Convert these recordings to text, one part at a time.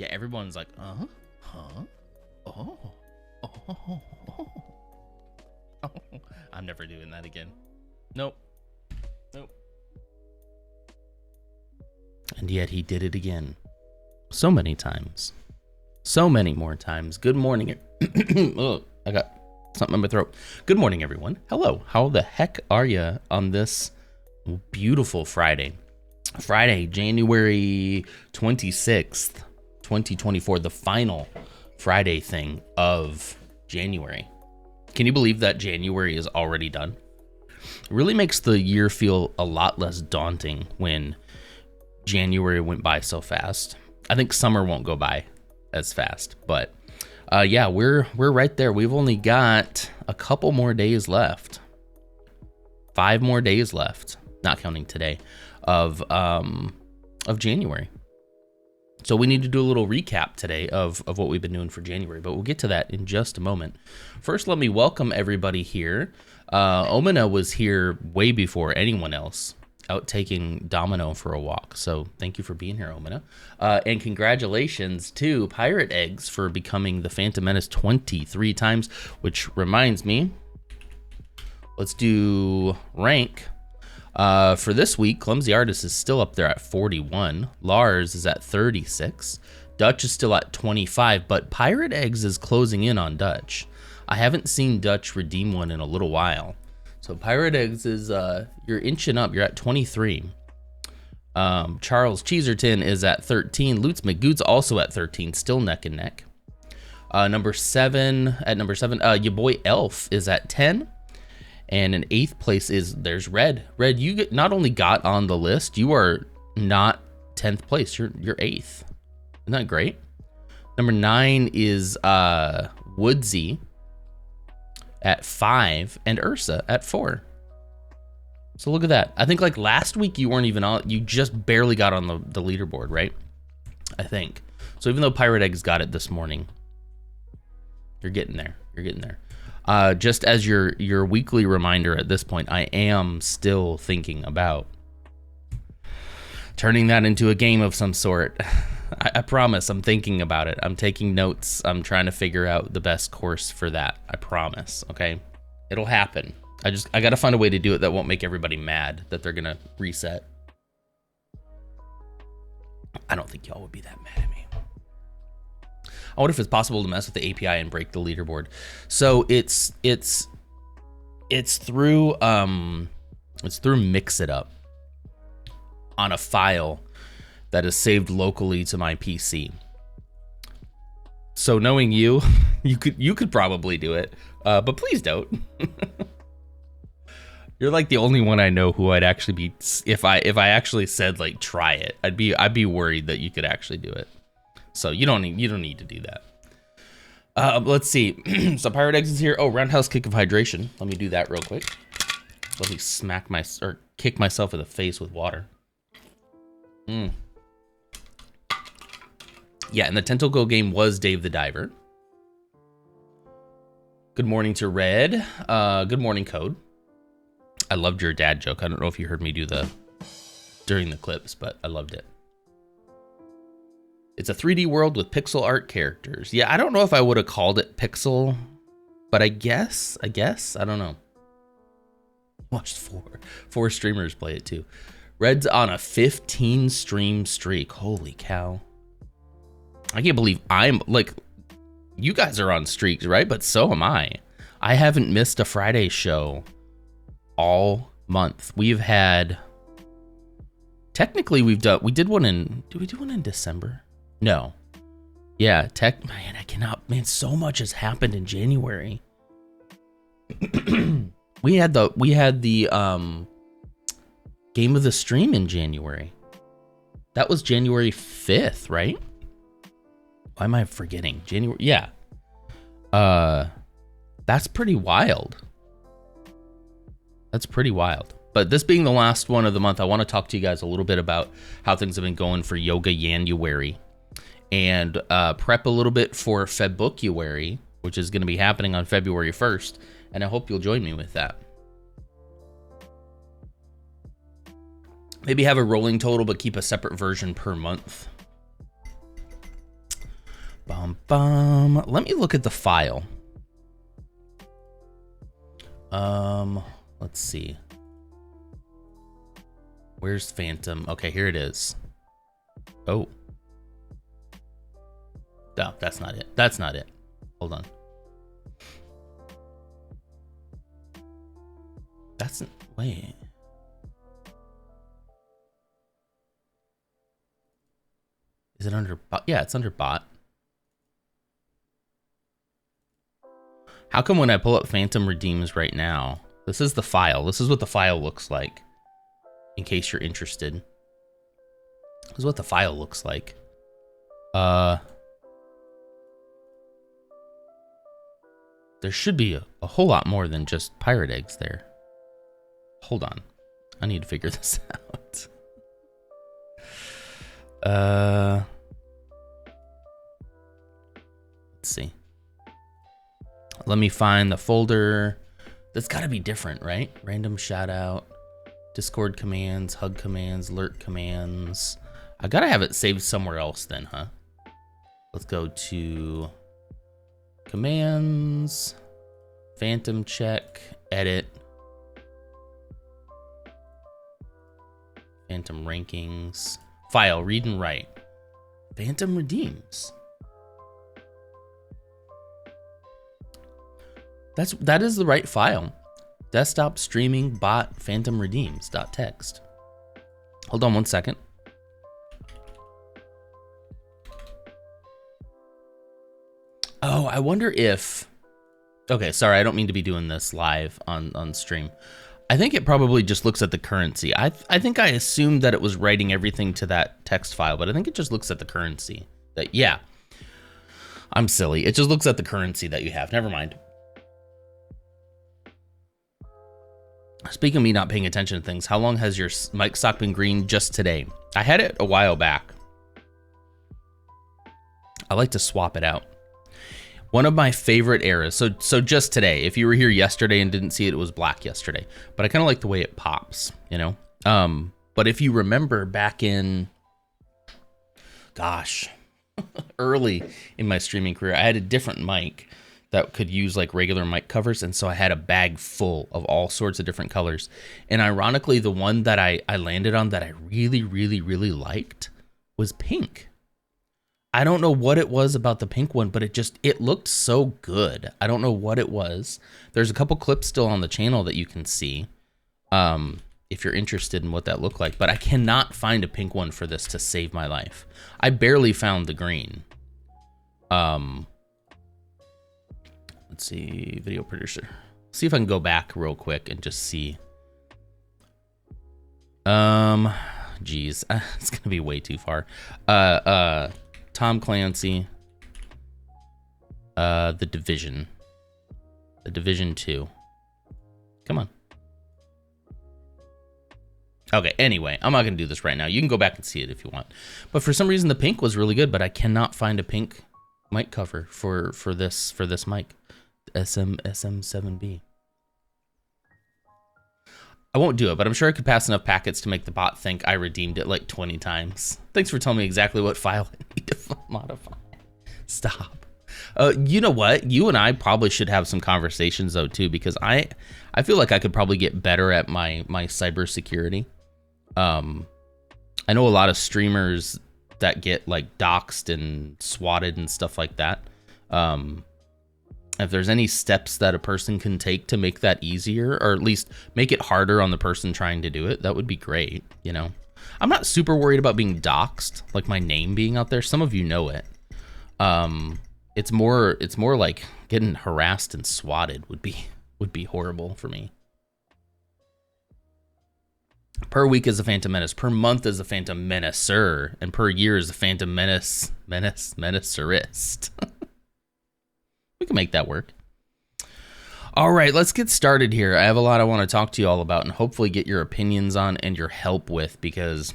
Yeah, everyone's like, huh, oh, oh, oh. I'm never doing that again. Nope. And yet he did it again. So many times. So many more times. Good morning. Oh, I got something in my throat. Good morning, everyone. Hello. How the heck are you on this beautiful Friday? Friday, January 26th, 2024, the final Friday thing of January. Can you believe that January is already done? It really makes the year feel a lot less daunting when January went by so fast. I think summer won't go by as fast, but yeah, we're right there. We've only got a couple more days left. 5 more days left, not counting today, of January. So we need to do a little recap today of what we've been doing for January, but we'll get to that in just a moment. First, let me welcome everybody here. Omina was here way before anyone else, out taking Domino for a walk. So thank you for being here, Omina. And congratulations to Pirate Eggs for becoming the Phantom Menace 23 times, which reminds me, let's do rank. For this week, Clumsy Artist is still up there at 41. Lars is at 36. Dutch is still at 25, but Pirate Eggs is closing in on Dutch. I haven't seen Dutch redeem one in a little while. So Pirate Eggs is, you're inching up. You're at 23. Charles Cheeserton is at 13. Lutz McGood's also at 13, still neck and neck. Number 7, your boy Elf is at 10. And in 8th place there's Red. Red, you not only got on the list, you are not 10th place. You're 8th. Isn't that great? Number 9 is Woodsy at 5 and Ursa at 4. So look at that. I think like last week you weren't even on, you just barely got on the leaderboard, right? I think. So even though Pirate Eggs got it this morning, you're getting there. Just as your weekly reminder at this point, I am still thinking about turning that into a game of some sort. I promise I'm thinking about it. I'm taking notes. I'm trying to figure out the best course for that. I promise, okay? It'll happen. I got to find a way to do it that won't make everybody mad that they're going to reset. I don't think y'all would be that mad at me. I wonder if it's possible to mess with the API and break the leaderboard. So it's through Mix It Up on a file that is saved locally to my PC. So knowing you could probably do it, but please don't. You're like the only one I know who I'd actually be, if I actually said like try it, I'd be worried that you could actually do it. So you don't need to do that. Let's see. So Pirate Eggs is here. Oh, roundhouse kick of hydration. Let me do that real quick. Let me kick myself in the face with water. Yeah, and the Tentacle game was Dave the Diver. Good morning to Red. Good morning, Code. I loved your dad joke. I don't know if you heard me do during the clips, but I loved it. It's a 3D world with pixel art characters. Yeah, I don't know if I would have called it pixel, but I guess, I don't know. Watched four streamers play it too. Red's on a 15 stream streak. Holy cow. I can't believe I'm like, you guys are on streaks, right? But so am I. I haven't missed a Friday show all month. We've had, technically we did one in December? No. Yeah, man, so much has happened in January. we had the game of the stream in January. That was January 5th, right? Why am I forgetting? January, yeah. That's pretty wild. But this being the last one of the month, I want to talk to you guys a little bit about how things have been going for Yoga Yanuary and prep a little bit for Febookuary, which is going to be happening on February 1st. And I hope you'll join me with that. Maybe have a rolling total, but keep a separate version per month. Bum, bum. Let me look at the file. Let's see. Where's Phantom? Okay, here it is. Oh. No, that's not it. That's not it. Hold on. That's, wait. Is it under bot? Yeah, it's under bot. How come when I pull up Phantom Redeems right now, this is the file. This is what the file looks like. In case you're interested. This is what the file looks like. There should be a whole lot more than just pirate eggs there. Hold on. I need to figure this out. Let's see. Let me find the folder. That's got to be different, right? Random shout out, Discord commands, hug commands, alert commands. I got to have it saved somewhere else then, huh? Let's go to commands, Phantom check, edit, Phantom rankings, file, read and write, Phantom redeems. That is the right file. Desktop streaming bot phantom redeems.txt. Hold on one second. Oh, I wonder if... Okay, sorry, I don't mean to be doing this live on stream. I think it probably just looks at the currency. I think I assumed that it was writing everything to that text file, but I think it just looks at the currency. Yeah, I'm silly. It just looks at the currency that you have. Never mind. Speaking of me not paying attention to things, how long has your mic stock been green? Just today. I had it a while back. I like to swap it out. One of my favorite eras. So just today. If you were here yesterday and didn't see it, it was black yesterday. But I kind of like the way it pops, you know? But if you remember back in, gosh, early in my streaming career, I had a different mic that could use like regular mic covers, and so I had a bag full of all sorts of different colors. And ironically, the one that I landed on that I really, really, really liked was pink. I don't know what it was about the pink one, but it looked so good. I don't know what it was. There's a couple clips still on the channel that you can see if you're interested in what that looked like, but I cannot find a pink one for this to save my life. I barely found the green. Let's see, video producer. See if I can go back real quick and just see. Geez, it's gonna be way too far. Tom Clancy. The Division 2. Come on. Okay, anyway, I'm not gonna do this right now. You can go back and see it if you want. But for some reason the pink was really good, but I cannot find a pink mic cover for this mic. SM7B. I won't do it, but I'm sure I could pass enough packets to make the bot think I redeemed it like 20 times. Thanks for telling me exactly what file I need to modify. Stop. You know what? You and I probably should have some conversations though too, because I feel like I could probably get better at my cybersecurity. I know a lot of streamers that get like doxxed and swatted and stuff like that. If there's any steps that a person can take to make that easier, or at least make it harder on the person trying to do it, that would be great, you know? I'm not super worried about being doxxed, like my name being out there. Some of you know it. It's more like getting harassed and swatted would be horrible for me. Per week is a Phantom Menace, per month is a Phantom Menacer, and per year is a Phantom Menacerist. We can make that work. All right, let's get started here. I have a lot I want to talk to you all about and hopefully get your opinions on and your help with, because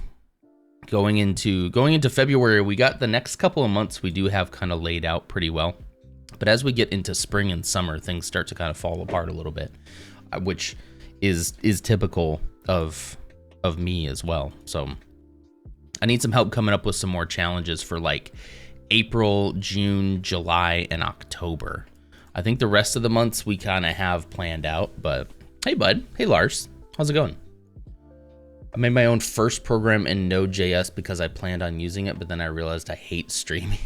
going into February, we got the next couple of months we do have kind of laid out pretty well. But as we get into spring and summer, things start to kind of fall apart a little bit, which is typical of me as well. So I need some help coming up with some more challenges for like April, June, July, and October. I think the rest of the months we kind of have planned out, but hey, bud. Hey, Lars. How's it going? I made my own first program in Node.js because I planned on using it, but then I realized I hate streaming.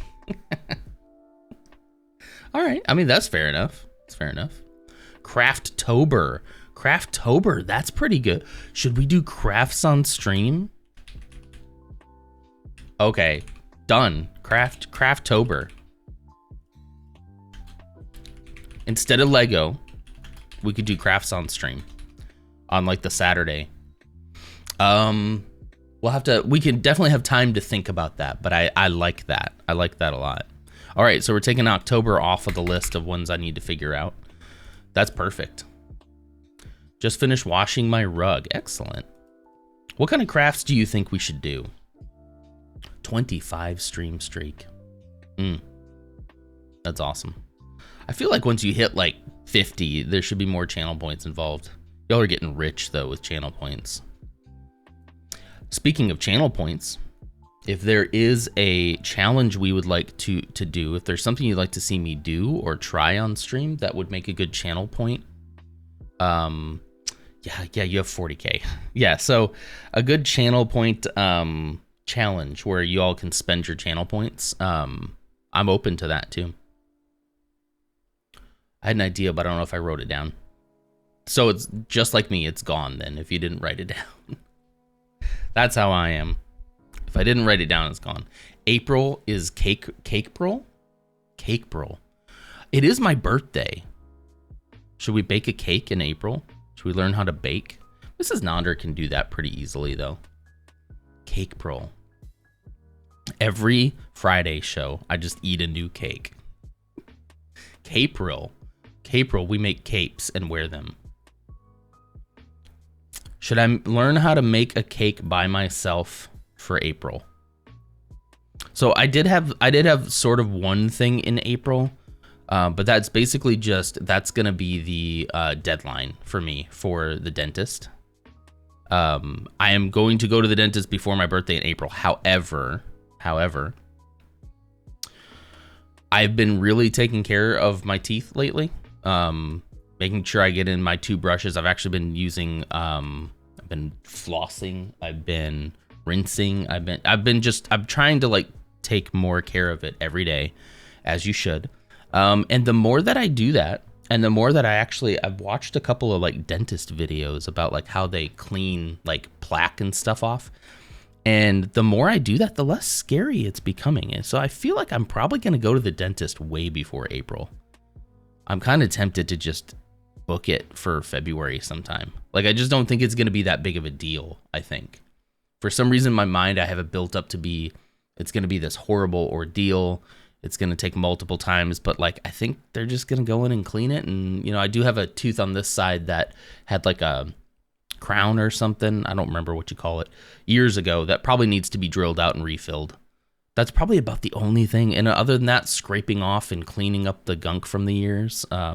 All right. I mean, that's fair enough. It's fair enough. Crafttober. Crafttober. That's pretty good. Should we do crafts on stream? Okay. Done. Crafttober. Instead of Lego, we could do crafts on stream on like the Saturday. We can definitely have time to think about that, but I like that. I like that a lot. All right, so we're taking October off of the list of ones I need to figure out. That's perfect. Just finished washing my rug. Excellent. What kind of crafts do you think we should do? 25 stream streak. That's awesome. I feel like once you hit like 50, there should be more channel points involved. Y'all are getting rich though with channel points. Speaking of channel points, if there is a challenge we would like to do, if there's something you'd like to see me do or try on stream that would make a good channel point, yeah, you have 40K. Yeah, so a good channel point challenge where you all can spend your channel points. I'm open to that too. I had an idea, but I don't know if I wrote it down. So it's just like me, it's gone then if you didn't write it down. That's how I am. If I didn't write it down, it's gone. April is Cakepril? Cakepril. It is my birthday. Should we bake a cake in April? Should we learn how to bake? Mrs. Nonder can do that pretty easily, though. Cakepril. Every Friday show, I just eat a new cake. Capril. Capril, we make capes and wear them. Should I learn how to make a cake by myself for April? So I did have sort of one thing in April, but that's basically that's gonna be the deadline for me for the dentist. I am going to go to the dentist before my birthday in April. However, I've been really taking care of my teeth lately. Making sure I get in my 2 brushes. I've actually been using, I've been flossing. I've been rinsing. I'm trying to like take more care of it every day, as you should. And the more that I do that, and the more that I've watched a couple of like dentist videos about like how they clean like plaque and stuff off. And the more I do that, the less scary it's becoming. And so I feel like I'm probably going to go to the dentist way before April. I'm kind of tempted to just book it for February sometime. Like, I just don't think it's going to be that big of a deal, I think. For some reason in my mind, I have it built up to be, it's going to be this horrible ordeal. It's going to take multiple times, but like, I think they're just going to go in and clean it. And, you know, I do have a tooth on this side that had like a crown or something. I don't remember what you call it years ago that probably needs to be drilled out and refilled. That's probably about the only thing. And other than that, scraping off and cleaning up the gunk from the years, I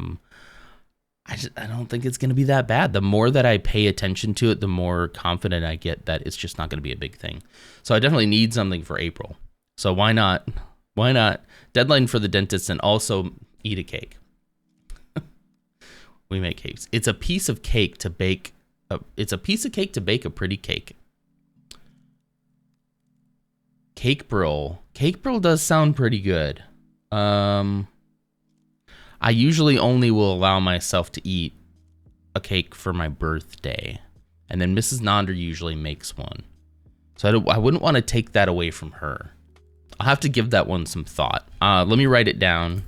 don't think it's going to be that bad. The more that I pay attention to it, the more confident I get that it's just not going to be a big thing. So I definitely need something for April. So why not? Why not? Deadline for the dentist and also eat a cake. We make cakes. It's a piece of cake to bake. It's a piece of cake to bake a pretty cake. Cakepril. Cakepril does sound pretty good. I usually only will allow myself to eat a cake for my birthday. And then Mrs. Nonder usually makes one. So I wouldn't want to take that away from her. I'll have to give that one some thought. Let me write it down.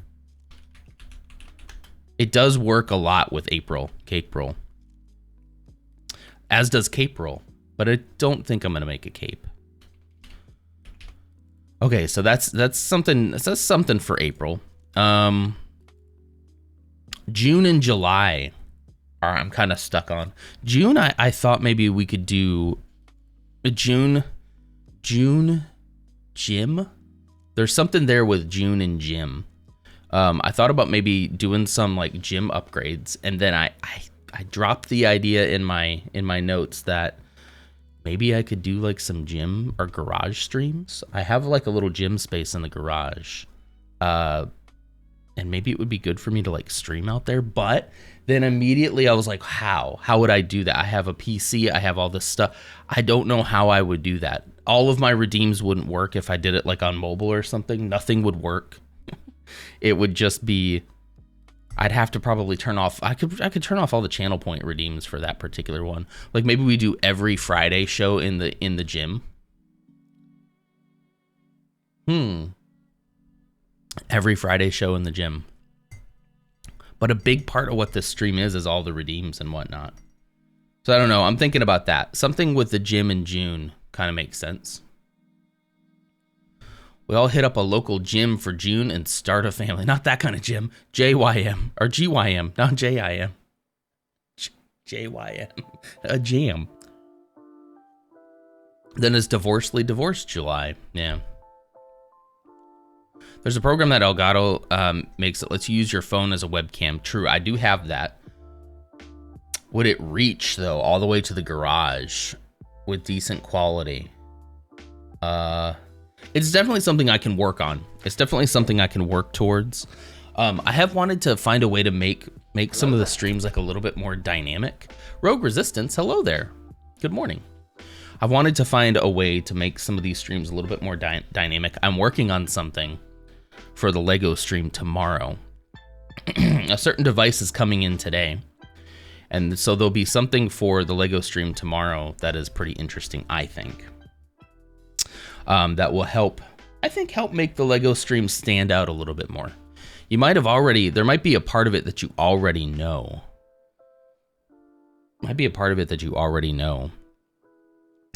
It does work a lot with Cakepril. As does Caperoll, but I don't think I'm going to make a cape. Okay, so that's something. That's something for April. June and July I'm kind of stuck on. June, I thought maybe we could do a June gym. There's something there with June and gym. I thought about maybe doing some like gym upgrades, and then I dropped the idea in my notes that maybe I could do like some gym or garage streams. I have like a little gym space in the garage. And maybe it would be good for me to like stream out there. But then immediately I was like, how would I do that? I have a PC. I have all this stuff. I don't know how I would do that. All of my redeems wouldn't work if I did it like on mobile or something. Nothing would work. It would just be, I'd have to probably turn off. I could turn off all the channel point redeems for that particular one. Like maybe we do every Friday show in the gym. Every Friday show in the gym. But a big part of what this stream is all the redeems and whatnot. So I don't know. I'm thinking about that. Something with the gym in June kind of makes sense. We all hit up a local gym for June and start a family. Not that kind of gym. JYM or GYM, not JIM. JYM. A jam. Then it's Divorcely Divorced July. Yeah. There's a program that Elgato makes that lets you use your phone as a webcam. True, I do have that. Would it reach, though, all the way to the garage with decent quality? It's definitely something I can work on. It's definitely something I can work towards. I have wanted to find a way to make some of the streams like a little bit more dynamic. Rogue Resistance, hello there. Good morning. I've wanted to find a way to make some of these streams a little bit more dynamic. I'm working on something for the Lego stream tomorrow. A certain device is coming in today. And so there'll be something for the Lego stream tomorrow that is pretty interesting, I think. That will help make the Lego stream stand out a little bit more. You might have already, there might be a part of it that you already know.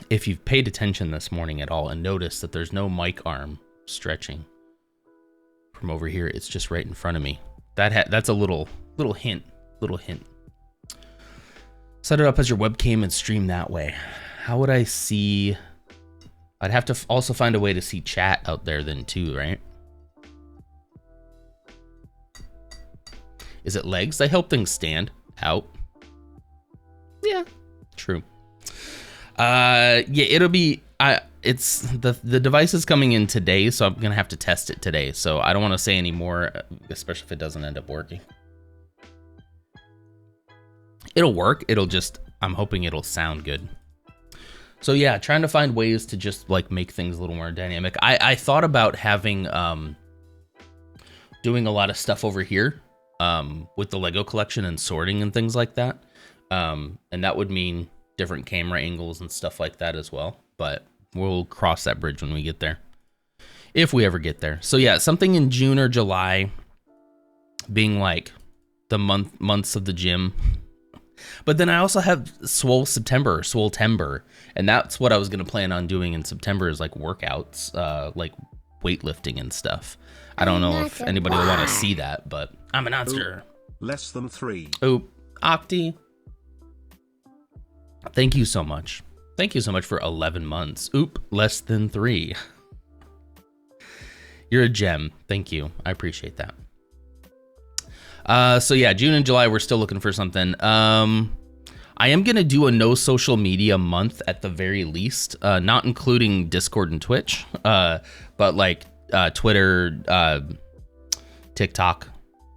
If you've paid attention this morning at all and noticed that there's no mic arm stretching from over here, it's just right in front of me. That's a little hint. Set it up as your webcam and stream that way. How would I see? I'd have to also find a way to see chat out there then too, right? Is it legs? They help things stand out. Yeah, true. Yeah, it'll be. It's the device is coming in today, so I'm gonna have to test it today. So I don't want to say any more, especially if it doesn't end up working. It'll work. I'm hoping it'll sound good. So yeah, trying to find ways to just like make things a little more dynamic. I thought about having doing a lot of stuff over here with the Lego collection and sorting and things like that. And that would mean different camera angles and stuff like that as well. But we'll cross that bridge when we get there, if we ever get there. So yeah, something in June or July being like the months of the gym. But then I also have Swole-tember, and that's what I was going to plan on doing in September is like workouts, like weightlifting and stuff. I don't know if anybody will want to see that, but I'm an answer. Less than 3. Oh, Octi. Thank you so much. Thank you so much for 11 months. Oop, less than 3. You're a gem. Thank you. I appreciate that. So yeah, June and July, we're still looking for something. I am going to do a no social media month at the very least, not including Discord and Twitch, but like Twitter, TikTok,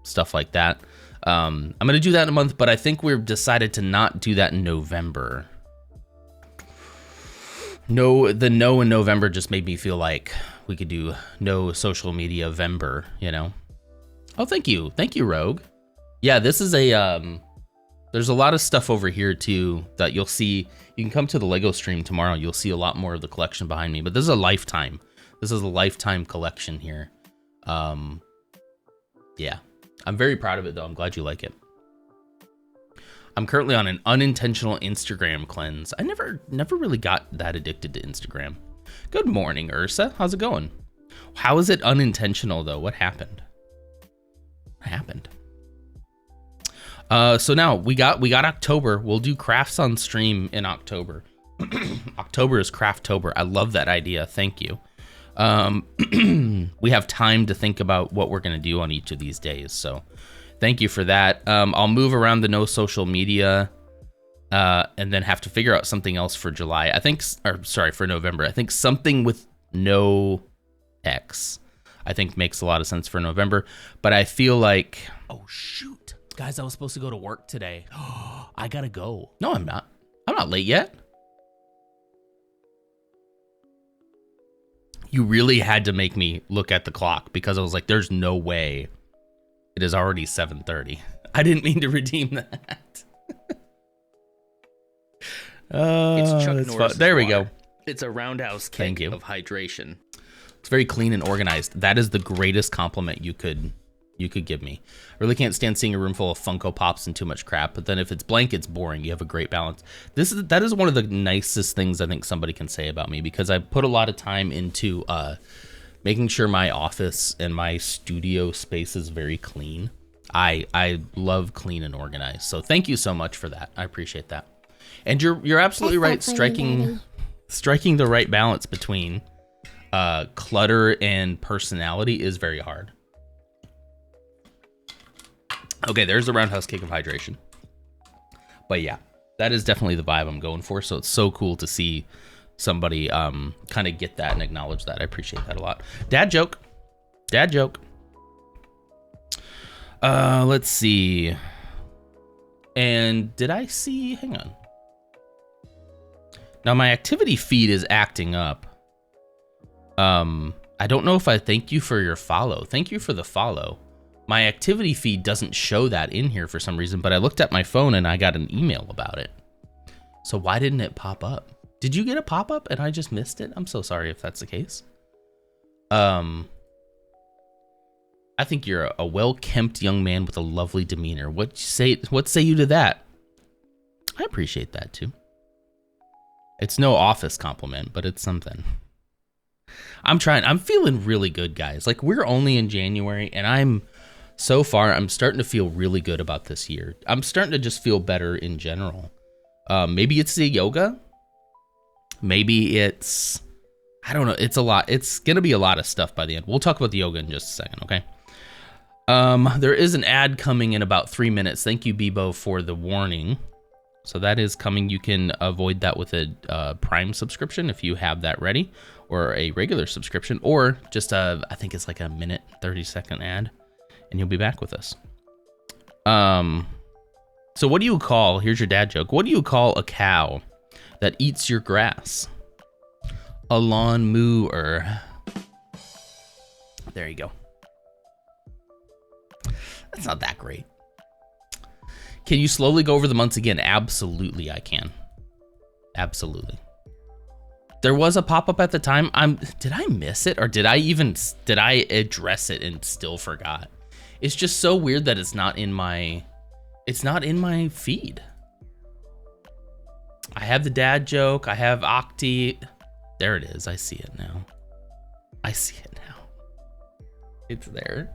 stuff like that. I'm going to do that in a month, but I think we've decided to not do that in November. The no in November just made me feel like we could do no social media Vember, you know? Oh, thank you. Thank you, Rogue. Yeah, this is there's a lot of stuff over here too that you'll see. You can come to the Lego stream tomorrow. You'll see a lot more of the collection behind me, but this is a lifetime. This is a lifetime collection here. Yeah, I'm very proud of it though. I'm glad you like it. I'm currently on an unintentional Instagram cleanse. I never really got that addicted to Instagram. Good morning, Ursa. How's it going? How is it unintentional though? What happened? So now we got October. We'll do crafts on stream in October. October is Crafttober. I love that idea. Thank you. We have time to think about what we're going to do on each of these days. So thank you for that. I'll move around the no social media and then have to figure out something else for July. For November. I think something with no X, I think makes a lot of sense for November. But I feel like, oh shoot, guys, I was supposed to go to work today. I gotta go. No, I'm not. I'm not late yet. You really had to make me look at the clock because I was like, there's no way. It is already 7:30. I didn't mean to redeem that. It's Chuck Norris. There we go. It's a roundhouse cake of hydration. It's very clean and organized. That is the greatest compliment you could give me. I really can't stand seeing a room full of Funko Pops and too much crap. But then if it's blank, it's boring. You have a great balance. That is one of the nicest things I think somebody can say about me, because I put a lot of time into making sure my office and my studio space is very clean. I love clean and organized. So thank you so much for that. I appreciate that. And you're absolutely right. Striking the right balance between clutter and personality is very hard. Okay, there's the roundhouse cake of hydration. But yeah, that is definitely the vibe I'm going for. So it's so cool to see somebody kind of get that and acknowledge that. I appreciate that a lot. Dad joke. Let's see. And did I see? Hang on. Now my activity feed is acting up. I don't know if I thank you for your follow. Thank you for the follow. My activity feed doesn't show that in here for some reason, but I looked at my phone and I got an email about it. So why didn't it pop up? Did you get a pop-up and I just missed it? I'm so sorry if that's the case. I think you're a well-kempt young man with a lovely demeanor. What say you to that? I appreciate that too. It's no office compliment, but it's something. I'm feeling really good, guys. Like, we're only in January, and I'm starting to feel really good about this year. I'm starting to just feel better in general. Maybe it's the yoga. Maybe it's, I don't know. It's a lot. It's going to be a lot of stuff by the end. We'll talk about the yoga in just a second, okay? There is an ad coming in about 3 minutes. Thank you, Bebo, for the warning. So that is coming. You can avoid that with a Prime subscription if you have that ready, or a regular subscription, or just I think it's like a minute, 30-second ad, and you'll be back with us. So what do you call, here's your dad joke, what do you call a cow that eats your grass? A lawn mooer. There you go. That's not that great. Can you slowly go over the months again? Absolutely, I can. Absolutely. There was a pop-up at the time. Did I miss it, or did I address it and still forgot? It's just so weird that it's not in my feed. I have the dad joke. I have Octi. There it is. I see it now. It's there.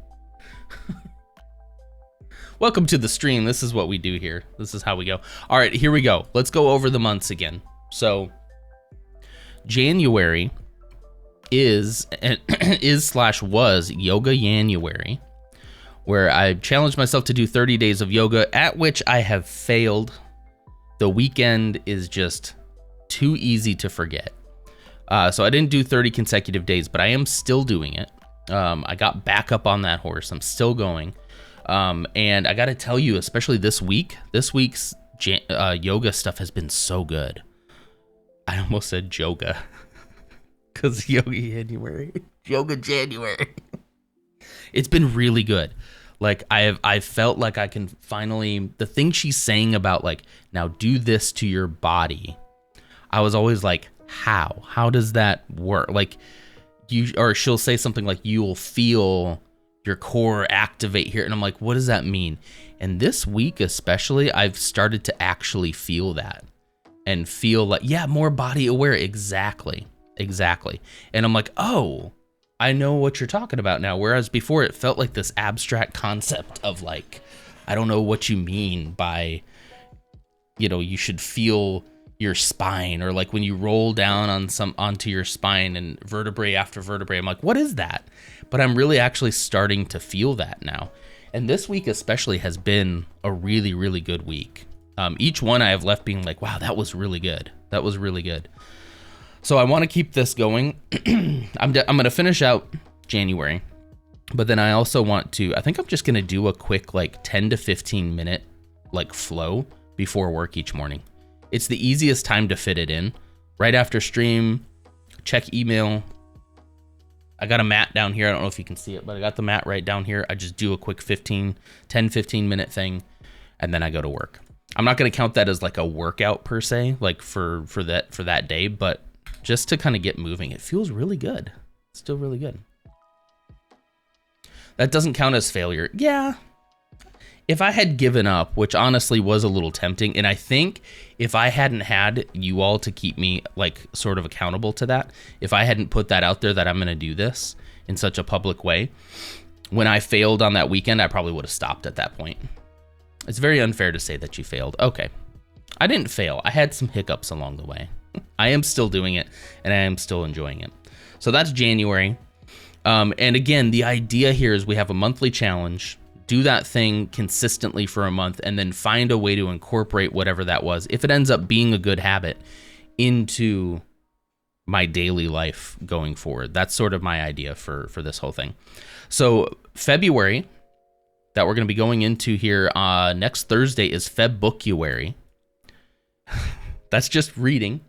Welcome to the stream. This is what we do here. This is how we go. All right, here we go. Let's go over the months again. So January was Yoga Yanuary, where I challenged myself to do 30 days of yoga, at which I have failed. The weekend is just too easy to forget. So I didn't do 30 consecutive days, but I am still doing it. I got back up on that horse. I'm still going. And I got to tell you, especially this week's yoga stuff has been so good. I almost said joga because yoga January. It's been really good. Like I felt like I can finally, the thing she's saying about like, now do this to your body. I was always like, how does that work? Like she'll say something like, you'll feel your core activate here. And I'm like, what does that mean? And this week especially, I've started to actually feel that and feel like, yeah, more body aware. Exactly. And I'm like, oh, I know what you're talking about now. Whereas before it felt like this abstract concept of like, I don't know what you mean by, you should feel your spine, or like when you roll down onto your spine and vertebrae after vertebrae. I'm like, what is that? But I'm really actually starting to feel that now. And this week especially has been a really, really good week. Each one I have left being like, wow, that was really good. That was really good. So I want to keep this going. I'm going to finish out January, but then I also want to, I think I'm just going to do a quick like 10 to 15 minute like flow before work each morning. It's the easiest time to fit it in. Right after stream, check email. I got a mat down here. I don't know if you can see it, but I got the mat right down here. I just do a quick 10, 15 minute thing, and then I go to work. I'm not going to count that as like a workout per se, like for that day, but just to kind of get moving. It feels really good. It's still really good. That doesn't count as failure. Yeah. If I had given up, which honestly was a little tempting, and I think if I hadn't had you all to keep me like sort of accountable to that, if I hadn't put that out there that I'm going to do this in such a public way, when I failed on that weekend, I probably would have stopped at that point. It's very unfair to say that you failed. Okay. I didn't fail. I had some hiccups along the way. I am still doing it, and I am still enjoying it. So that's January. And again, the idea here is we have a monthly challenge. Do that thing consistently for a month, and then find a way to incorporate whatever that was, if it ends up being a good habit, into my daily life going forward. That's sort of my idea for this whole thing. So February, that we're going to be going into here next Thursday, is Febookuary. That's just reading,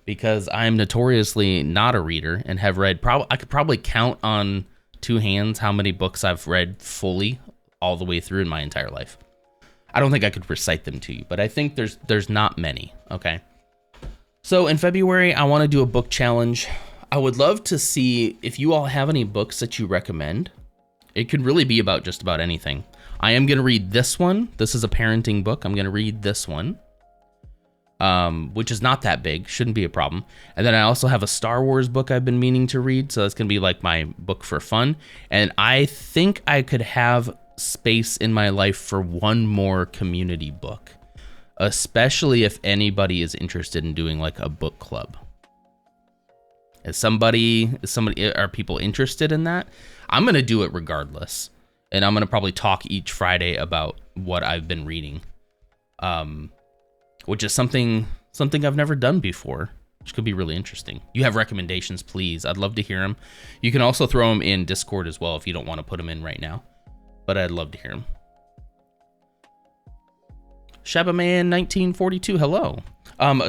because I'm notoriously not a reader and have read, I could probably count on two hands how many books I've read fully all the way through in my entire life. I don't think I could recite them to you, but I think there's not many, okay? So in February, I want to do a book challenge. I would love to see if you all have any books that you recommend. It could really be about just about anything. I am going to read this one. This is a parenting book. I'm going to read this one, which is not that big. Shouldn't be a problem. And then I also have a Star Wars book I've been meaning to read, so that's going to be like my book for fun. And I think I could have space in my life for one more community book, especially if anybody is interested in doing like a book club. Are people interested in that? I'm going to do it regardless. And I'm going to probably talk each Friday about what I've been reading, which is something I've never done before, which could be really interesting. You have recommendations, please. I'd love to hear them. You can also throw them in Discord as well if you don't want to put them in right now, but I'd love to hear them. Shabaman 1942, hello.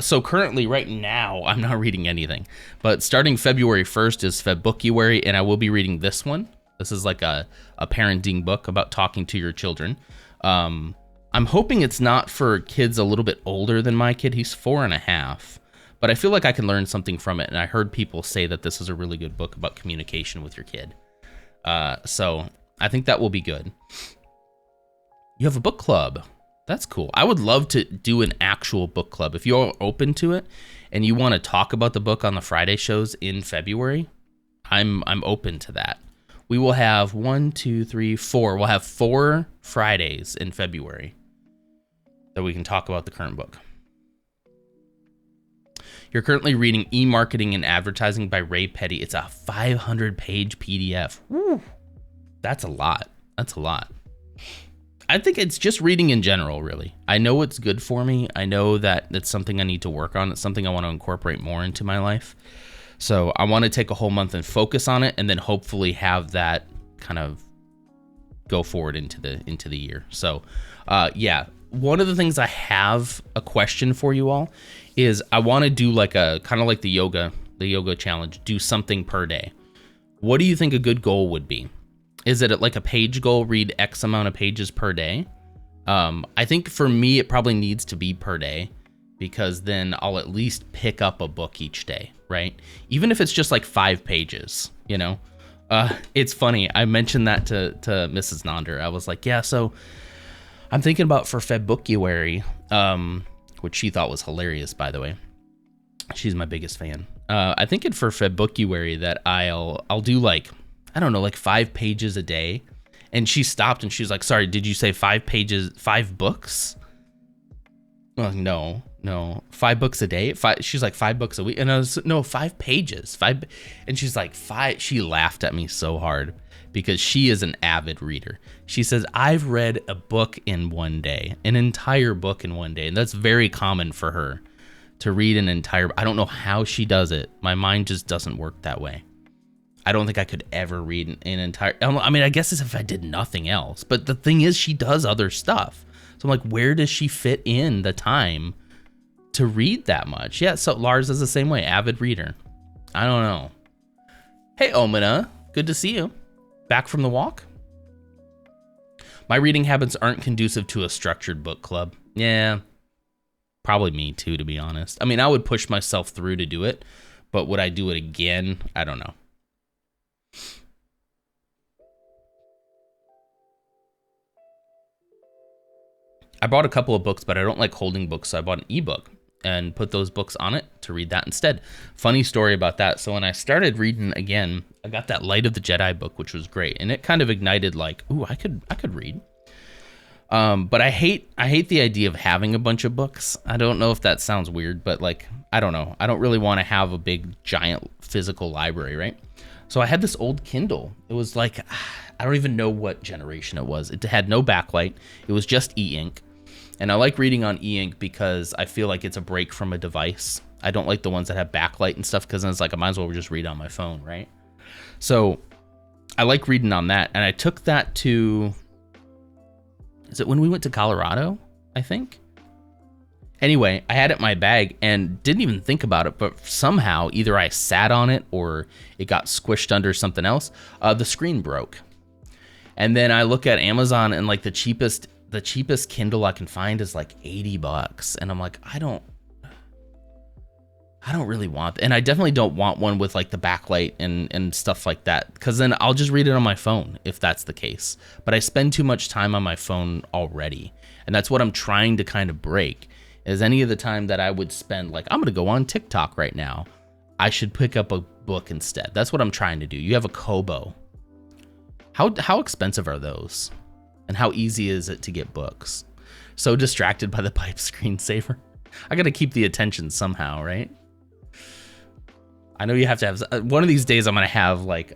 So currently, right now, I'm not reading anything, but starting February 1st is Febookuary, and I will be reading this one. This is like a parenting book about talking to your children. I'm hoping it's not for kids a little bit older than my kid. He's 4.5, but I feel like I can learn something from it. And I heard people say that this is a really good book about communication with your kid. So I think that will be good. You have a book club. That's cool. I would love to do an actual book club. If you're open to it and you want to talk about the book on the Friday shows in February, I'm open to that. We will have 1, 2, 3, 4. We'll have 4 Fridays in February that we can talk about the current book. You're currently reading E-Marketing and Advertising by Ray Petty. It's a 500-page PDF. Woo. That's a lot. I think it's just reading in general, really. I know it's good for me. I know that it's something I need to work on. It's something I want to incorporate more into my life. So I want to take a whole month and focus on it, and then hopefully have that kind of go forward into the year. So yeah, one of the things I have a question for you all is I want to do like a kind of like the yoga challenge, do something per day. What do you think a good goal would be? Is it like a page goal, read X amount of pages per day? I think for me, it probably needs to be per day, because then I'll at least pick up a book each day, right? Even if it's just like 5 pages, you know? It's funny. I mentioned that to Mrs. Nonder. I was like, yeah, so I'm thinking about for Febookuary, which she thought was hilarious, by the way. She's my biggest fan. I think for Febookuary that I'll do like, I don't know, like 5 pages a day. And she stopped and she was like, sorry, did you say 5 pages, 5 books? Well, no, 5 books a day. She's like 5 books a week. And I was, no, 5 pages, 5. And she's like 5. She laughed at me so hard because she is an avid reader. She says, I've read a book in one day, an entire book in one day. And that's very common for her to read an entire. I don't know how she does it. My mind just doesn't work that way. I don't think I could ever read an entire. I mean, I guess it's if I did nothing else. But the thing is, she does other stuff. So I'm like, where does she fit in the time to read that much? Yeah, so Lars is the same way, avid reader. I don't know. Hey, Omina, good to see you. Back from the walk? My reading habits aren't conducive to a structured book club. Yeah, probably me too, to be honest. I mean, I would push myself through to do it, but would I do it again? I don't know. I bought a couple of books, but I don't like holding books, so I bought an ebook and put those books on it to read that instead. Funny story about that. So when I started reading again, I got that Light of the Jedi book, which was great, and it kind of ignited like, ooh, I could read. But I hate the idea of having a bunch of books. I don't know if that sounds weird, but like, I don't know. I don't really want to have a big giant physical library, right? So I had this old Kindle. It was like, I don't even know what generation it was. It had no backlight. It was just e-ink. And I like reading on e-ink because I feel like it's a break from a device. I don't like the ones that have backlight and stuff because then it's like I might as well just read on my phone, right? So I like reading on that. And I took that to, is it when we went to Colorado, I think? Anyway, I had it in my bag and didn't even think about it, but somehow either I sat on it or it got squished under something else. The screen broke. And then I look at Amazon and like the cheapest Kindle I can find is like $80. And I'm like, I don't really want, and I definitely don't want one with like the backlight and stuff like that, because then I'll just read it on my phone if that's the case. But I spend too much time on my phone already. And that's what I'm trying to kind of break, is any of the time that I would spend, like, I'm going to go on TikTok right now, I should pick up a book instead. That's what I'm trying to do. You have a Kobo. How expensive are those? And how easy is it to get books? So distracted by the pipe screensaver. I got to keep the attention somehow, right? I know you have to have, one of these days I'm going to have like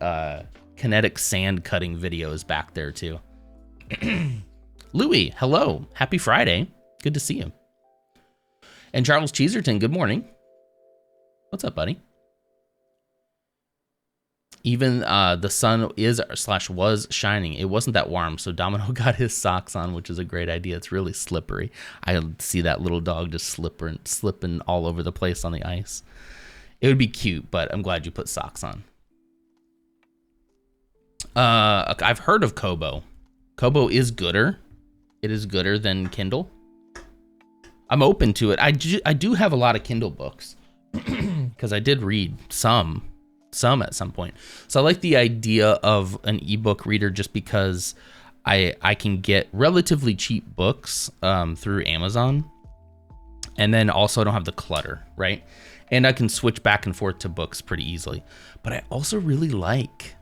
kinetic sand cutting videos back there too. Louis, hello. Happy Friday. Good to see you. And Charles Cheeserton, good morning. What's up, buddy? Even the sun was shining. It wasn't that warm, so Domino got his socks on, which is a great idea. It's really slippery. I see that little dog just slipping all over the place on the ice. It would be cute, but I'm glad you put socks on. I've heard of Kobo. Kobo is gooder. It is gooder than Kindle. I'm open to it. I do have a lot of Kindle books because I did read some at some point. So I like the idea of an ebook reader just because I can get relatively cheap books through Amazon. And then also I don't have the clutter, right? And I can switch back and forth to books pretty easily. But I also really like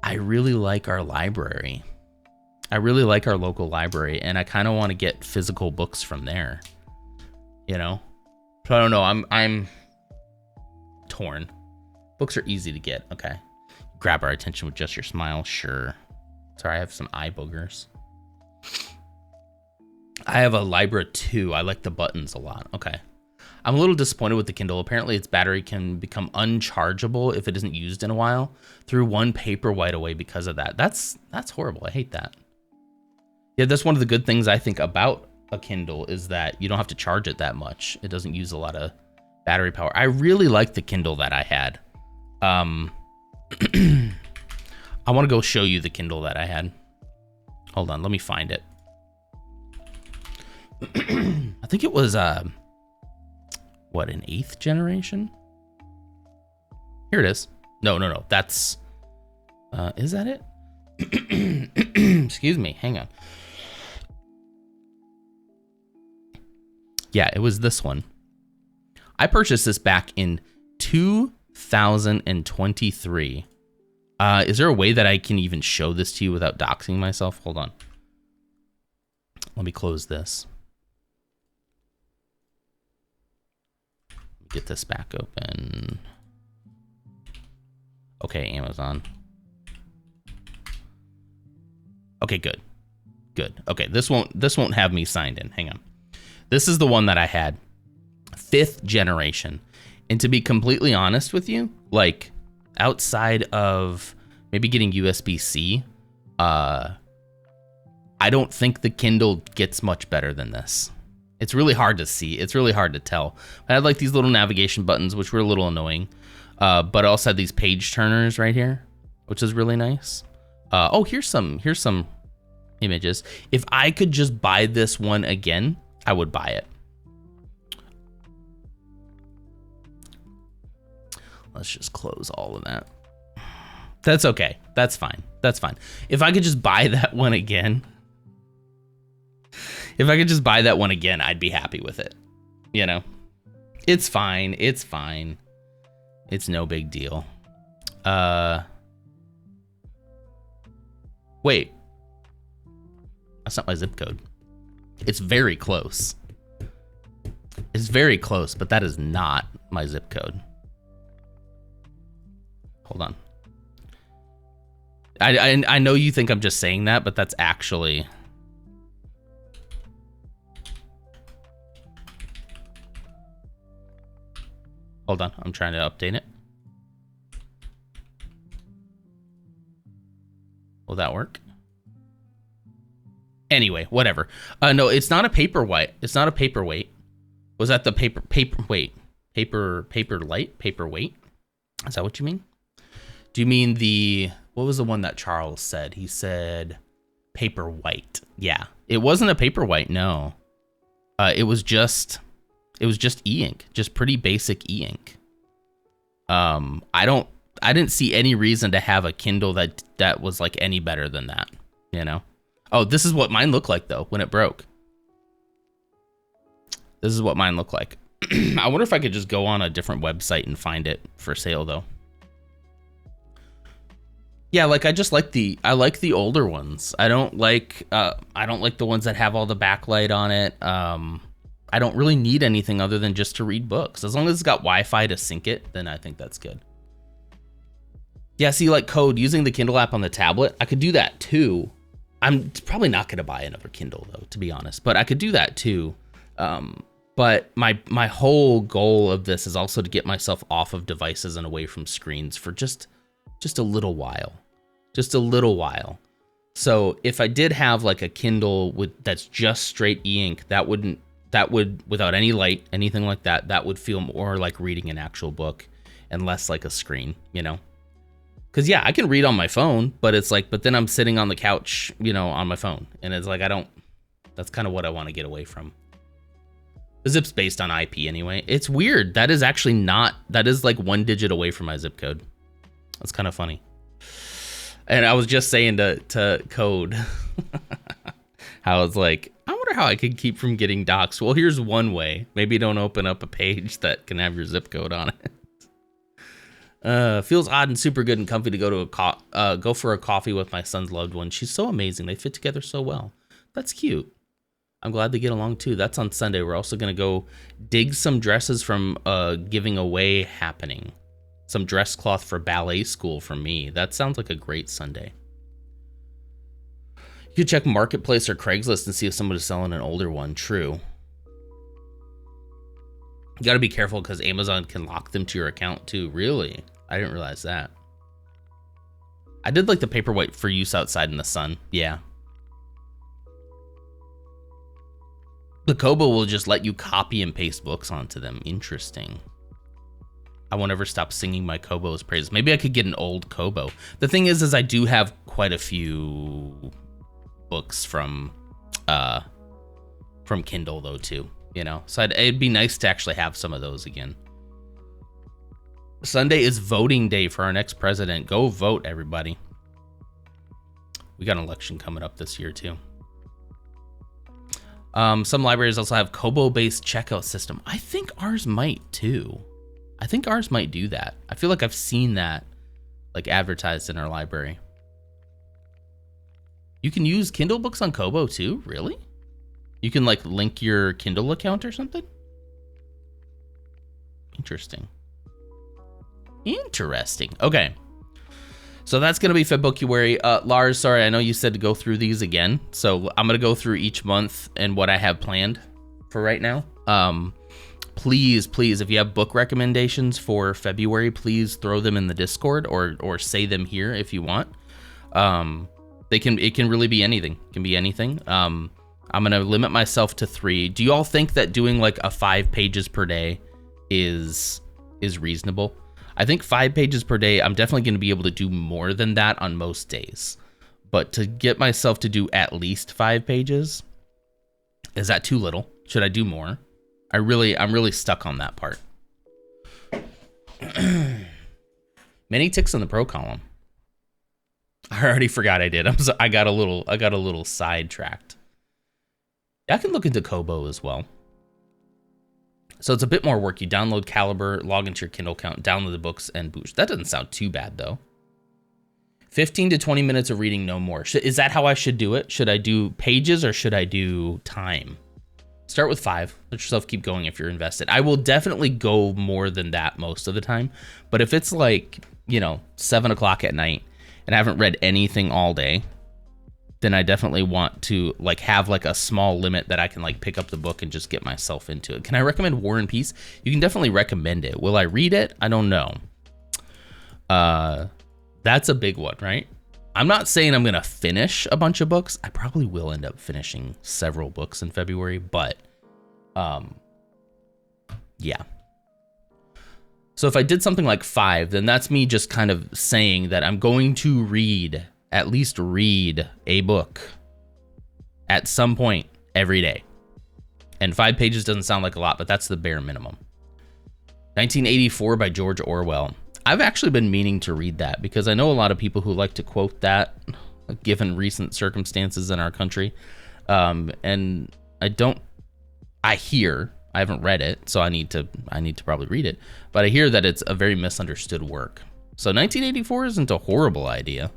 our library. I really like our local library, and I kind of want to get physical books from there, you know? So I don't know, I'm torn. Books are easy to get. Okay. Grab our attention with just your smile. Sure. Sorry, I have some eye boogers. I have a Libra 2. I like the buttons a lot. Okay. I'm a little disappointed with the Kindle. Apparently its battery can become unchargeable if it isn't used in a while through one Paperwhite away because of that. That's horrible. I hate that. Yeah, that's one of the good things I think about a Kindle is that you don't have to charge it that much. It doesn't use a lot of battery power. I really like the Kindle that I had. I want to go show you the Kindle that I had. Hold on, let me find it. I think it was what, an 8th generation? Here it is. No. That's is that it? Excuse me, hang on. Yeah, it was this one. I purchased this back in 2023. Is there a way that I can even show this to you without doxing myself? Hold on. Let me close this. Get this back open. Okay, Amazon. Okay, good. Okay, this won't have me signed in. Hang on. This is the one that I had, 5th generation. And to be completely honest with you, like outside of maybe getting USB-C, I don't think the Kindle gets much better than this. It's really hard to see. It's really hard to tell. I had like these little navigation buttons, which were a little annoying. But I also had these page turners right here, which is really nice. Here's some images. If I could just buy this one again, I would buy it. Let's just close all of that. That's okay. That's fine. If I could just buy that one again, I'd be happy with it. You know, it's fine. It's no big deal. Wait, that's not my zip code. It's very close. But that is not my zip code. Hold on. I know you think I'm just saying that, but that's actually... Hold on, I'm trying to update it. Will that work? Anyway, whatever. No, it's not a paperweight. Was that the paperweight? Paperweight? Is that what you mean? Do you mean what was the one that Charles said? He said paperweight. Yeah, it wasn't a paperweight. No, it was just e-ink, just pretty basic e-ink. I didn't see any reason to have a Kindle that was like any better than that, you know? Oh, this is what mine looked like though when it broke. This is what mine looked like. I wonder if I could just go on a different website and find it for sale though. Yeah, like I like the older ones. I don't like the ones that have all the backlight on it. I don't really need anything other than just to read books. As long as it's got Wi-Fi to sync it, then I think that's good. Yeah, see, like Code, using the Kindle app on the tablet, I could do that too. I'm probably not going to buy another Kindle though, to be honest, but I could do that too. But my whole goal of this is also to get myself off of devices and away from screens for just a little while. So if I did have like a Kindle that's just straight e-ink, that would without any light, anything like that would feel more like reading an actual book and less like a screen, you know? Cause yeah, I can read on my phone, but it's like, but then I'm sitting on the couch, you know, on my phone, and it's like, that's kind of what I want to get away from. The zip's based on IP anyway. It's weird. That is like 1 digit away from my zip code. That's kind of funny. And I was just saying to Code, how it's like, I wonder how I could keep from getting doxxed. Well, here's one way. Maybe don't open up a page that can have your zip code on it. Feels odd and super good and comfy to go for a coffee with my son's loved one. She's so amazing. They fit together so well. That's cute. I'm glad they get along too. That's on Sunday. We're also going to go dig some dresses from giving away happening. Some dress cloth for ballet school from me. That sounds like a great Sunday. You could check Marketplace or Craigslist and see if somebody's selling an older one. True. You got to be careful because Amazon can lock them to your account too. Really? I didn't realize that. I did like the paperweight for use outside in the sun. Yeah. The Kobo will just let you copy and paste books onto them. Interesting. I won't ever stop singing my Kobo's praises. Maybe I could get an old Kobo. The thing is I do have quite a few books from Kindle though too, you know? So it'd be nice to actually have some of those again. Sunday is voting day for our next president. Go vote, everybody. We got an election coming up this year too. Some libraries also have Kobo-based checkout system. I think ours might too. I think ours might do that. I feel like I've seen that like advertised in our library. You can use Kindle books on Kobo too? Really? You can like link your Kindle account or something? Interesting. Okay. So that's going to be Febookuary. Lars, sorry, I know you said to go through these again. So I'm going to go through each month and what I have planned for right now. Please, if you have book recommendations for February, please throw them in the Discord or say them here if you want. It can really be anything. It can be anything. I'm going to limit myself to 3. Do you all think that doing like a 5 pages per day is reasonable? I think 5 pages per day, I'm definitely going to be able to do more than that on most days. But to get myself to do at least 5 pages, is that too little? Should I do more? I'm really stuck on that part. Many ticks in the pro column. I already forgot I did. I got a little sidetracked. I can look into Kobo as well. So it's a bit more work. You download Caliber, log into your Kindle account, download the books, and boost. That doesn't sound too bad, though. 15 to 20 minutes of reading, no more. Is that how I should do it? Should I do pages or should I do time? Start with 5. Let yourself keep going if you're invested. I will definitely go more than that most of the time. But if it's like, 7 o'clock at night and I haven't read anything all day, then I definitely want to have a small limit that I can pick up the book and just get myself into it. Can I recommend War and Peace? You can definitely recommend it. Will I read it? I don't know. That's a big one, right? I'm not saying I'm going to finish a bunch of books. I probably will end up finishing several books in February, but yeah. So if I did something like 5, then that's me just kind of saying that I'm going to at least read a book at some point every day. And 5 pages doesn't sound like a lot, but that's the bare minimum. 1984 by George Orwell. I've actually been meaning to read that because I know a lot of people who like to quote that given recent circumstances in our country. And I haven't read it, so I need to probably read it, but I hear that it's a very misunderstood work. So 1984 isn't a horrible idea.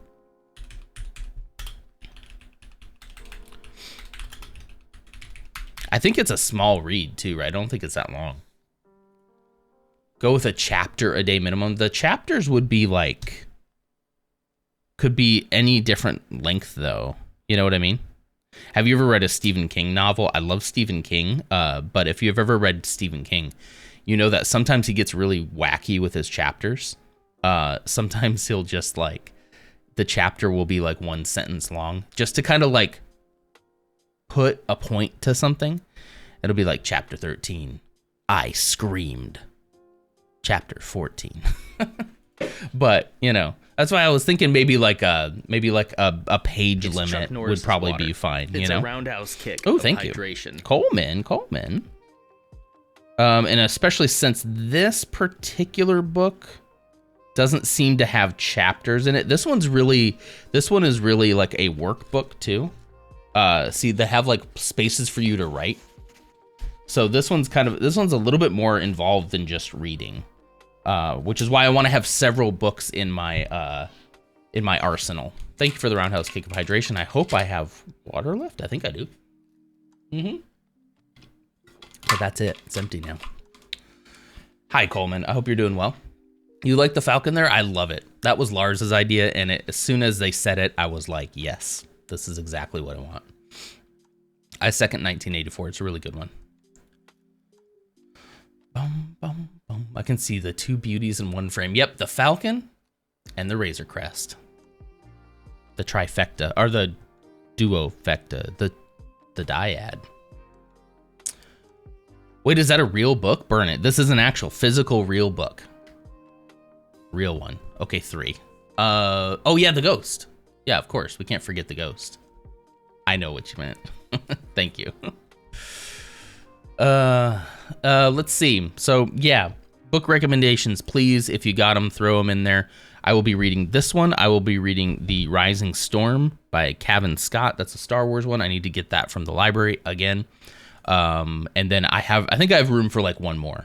I think it's a small read too, right? I don't think it's that long. Go with a chapter a day minimum. The chapters would be could be any different length though. You know what I mean? Have you ever read a Stephen King novel? I love Stephen King, but if you've ever read Stephen King, you know that sometimes he gets really wacky with his chapters. Sometimes he'll just the chapter will be 1 sentence long just to kind of put a point to something. It'll be chapter 13, I screamed. Chapter 14. But that's why I was thinking maybe a page limit would probably be fine. It's a roundhouse kick. Oh, thank hydration. You, Coleman. And especially since this particular book doesn't seem to have chapters in it. This one is really a workbook too. See, they have spaces for you to write. So this one's a little bit more involved than just reading. Which is why I want to have several books in my arsenal. Thank you for the roundhouse kick of hydration. I hope I have water left. I think I do. But that's it. It's empty now. Hi, Coleman. I hope you're doing well. You like the Falcon there? I love it. That was Lars's idea, and as soon as they said it, I was like, yes, this is exactly what I want. I second 1984. It's a really good one. Bum, bum, bum. I can see the 2 beauties in one frame. Yep, the Falcon and the Razor Crest. The trifecta, or the duofecta, the dyad. Wait, is that a real book? Burn it. This is an actual physical real book. Real one. Okay, 3. Oh yeah, the ghost. Yeah, of course. We can't forget the ghost. I know what you meant. Thank you. Let's see. So yeah, book recommendations, please. If you got them, throw them in there. I will be reading this one. I will be reading The Rising Storm by Cavan Scott. That's a Star Wars one. I need to get that from the library again. And then I think I have room for one more.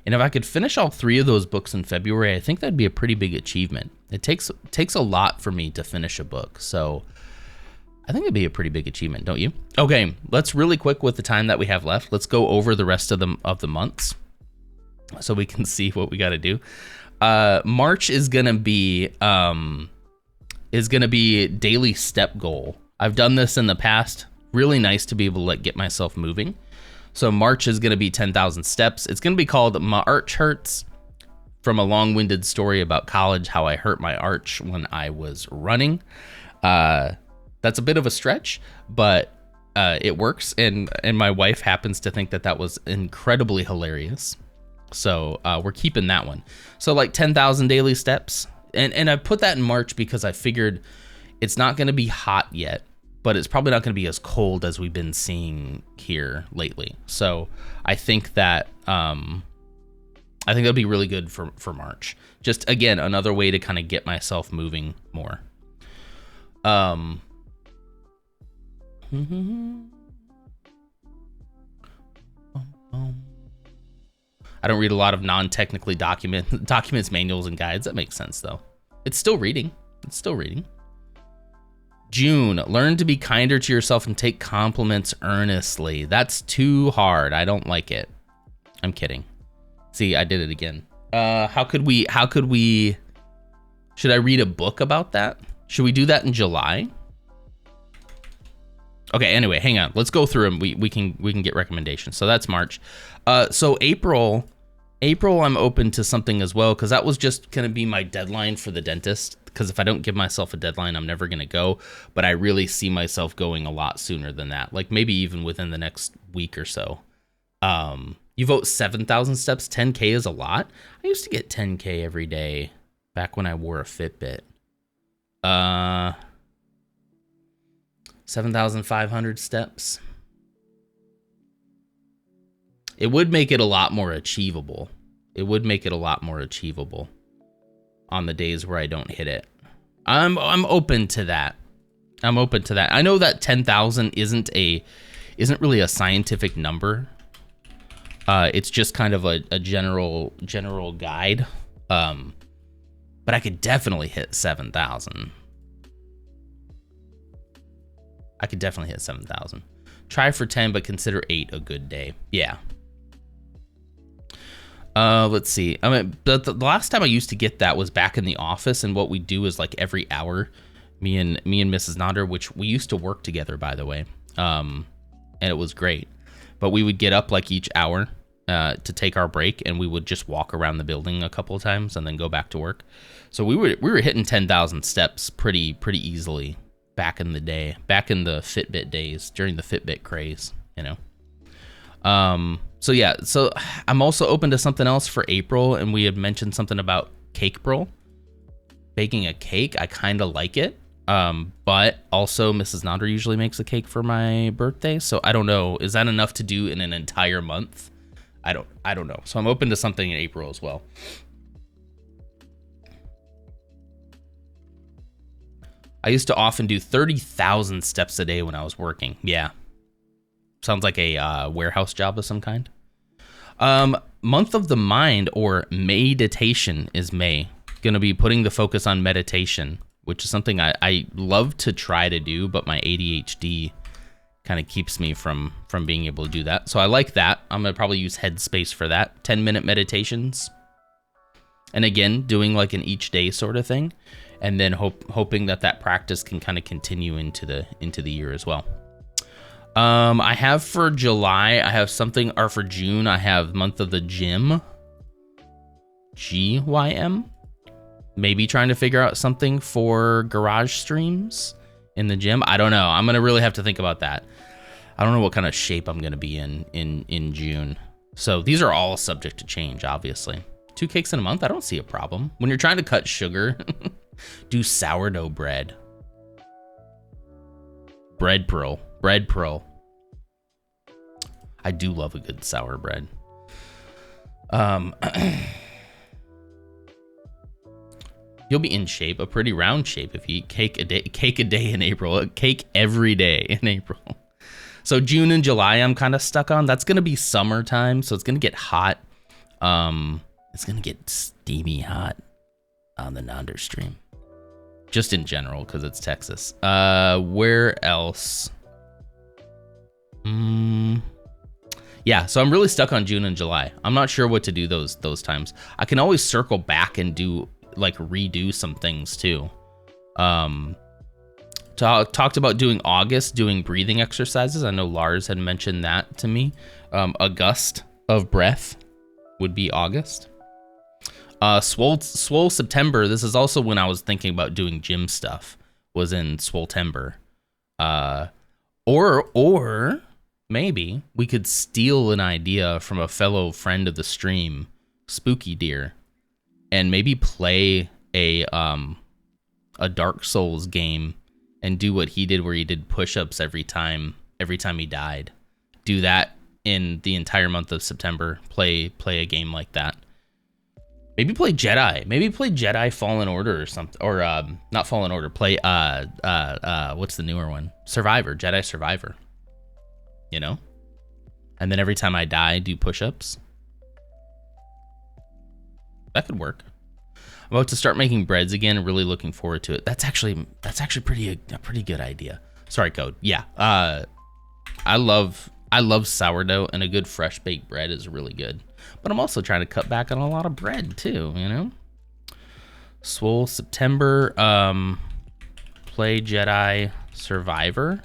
And if I could finish all 3 of those books in February, I think that'd be a pretty big achievement. It takes a lot for me to finish a book. So I think it'd be a pretty big achievement, don't you? Okay, let's really quick with the time that we have left. Let's go over the rest of the months so we can see what we got to do. March is gonna be is going to be daily step goal. I've done this in the past. Really nice to be able to like get myself moving. So March is going to be 10,000 steps. It's going to be called My Arch Hurts, from a long-winded story about college, how I hurt my arch when I was running. That's a bit of a stretch, but it works. And my wife happens to think that that was incredibly hilarious. So we're keeping that one. So like 10,000 daily steps. And I put that in March because I figured it's not going to be hot yet, but it's probably not going to be as cold as we've been seeing here lately. So I think that that'll be really good for March. Just again, another way to kind of get myself moving more. I don't read a lot of non-technically documents, manuals, and guides. That makes sense though. It's still reading. June, learn to be kinder to yourself and take compliments earnestly. That's too hard. I don't like it. I'm kidding. See, I did it again. How could we, should I read a book about that? Should we do that in July? Okay, anyway, hang on. Let's go through them. We can get recommendations. So that's March. So April, I'm open to something as well, because that was just going to be my deadline for the dentist. Because if I don't give myself a deadline, I'm never going to go. But I really see myself going a lot sooner than that. Like maybe even within the next week or so. You vote 7,000 steps. 10K is a lot. I used to get 10K every day back when I wore a Fitbit. 7,500 steps. It would make it a lot more achievable. On the days where I don't hit it. I'm open to that. I know that 10,000 isn't really a scientific number. It's just kind of a general guide. But I could definitely hit 7,000. Try for 10, but consider 8 a good day. Yeah. Let's see. I mean, the last time I used to get that was back in the office, and what we do is like every hour, me and Mrs. Nonder, which we used to work together, by the way, and it was great. But we would get up like each hour to take our break, and we would just walk around the building a couple of times and then go back to work. So we were hitting 10,000 steps pretty easily back in the day, back in the Fitbit days, during the Fitbit craze, you know. So yeah, so I'm also open to something else for April, and we had mentioned something about cake bro. Baking a cake, I kind of like it. But also Mrs. Nonder usually makes a cake for my birthday, so I don't know. Is that enough to do in an entire month? I don't know. So I'm open to something in April as well. I used to often do 30,000 steps a day when I was working. Yeah. Sounds like a warehouse job of some kind. Month of the mind, or meditation, is May. Gonna be putting the focus on meditation, which is something I love to try to do, but my ADHD kind of keeps me from being able to do that. So I like that. I'm gonna probably use Headspace for that. 10-minute meditations. And again, doing like an each day sort of thing. And then hoping that practice can kind of continue into the year as well. I have for July, I have something, or for June, I have month of the gym. GYM. Maybe trying to figure out something for garage streams in the gym. I don't know. I'm going to really have to think about that. I don't know what kind of shape I'm going to be in June. So these are all subject to change, obviously. 2 cakes in a month, I don't see a problem. When you're trying to cut sugar, do sourdough bread. Bread pearl. I do love a good sour bread. You'll be in shape, a pretty round shape, if you eat cake a day in April. A cake every day in April. So June and July, I'm kind of stuck on. That's gonna be summertime, so it's gonna get hot. It's gonna get steamy hot on the Nonder stream. Just in general, because it's Texas. Where else? Yeah, so I'm really stuck on June and July. I'm not sure what to do those times. I can always circle back and do, like, redo some things too. Talked about doing August, doing breathing exercises. I know Lars had mentioned that to me. A gust of breath would be August. Swole September. This is also when I was thinking about doing gym stuff. Was in Swoletember. Or maybe we could steal an idea from a fellow friend of the stream, Spooky Deer, and maybe play a Dark Souls game and do what he did, where he did push-ups every time he died. Do that in the entire month of September. Play a game like that. Maybe play Jedi. Maybe play Jedi Fallen Order or something. Or not Fallen Order. Play what's the newer one? Survivor. Jedi Survivor. You know? And then every time I die, do push-ups. That could work. I'm about to start making breads again. Really looking forward to it. That's actually a pretty good idea. Sorry, Code. Yeah. I love sourdough, and a good fresh baked bread is really good. But I'm also trying to cut back on a lot of bread too, you know? Swole September, play Jedi Survivor,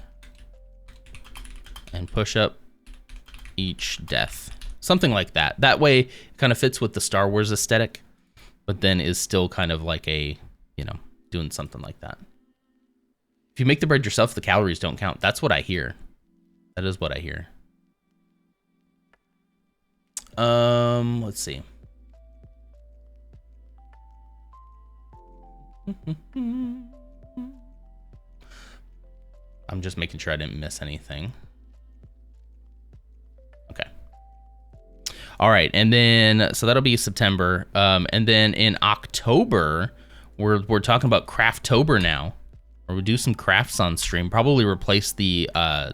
and push up each death. Something like that. That way it kind of fits with the Star Wars aesthetic, but then is still kind of like a, you know, doing something like that. If you make the bread yourself, the calories don't count. That's what I hear. That is what I hear. Let's see. I'm just making sure I didn't miss anything. Okay. All right, and then so that'll be September. And then in October, we're talking about Crafttober now. Or we do some crafts on stream. Probably replace the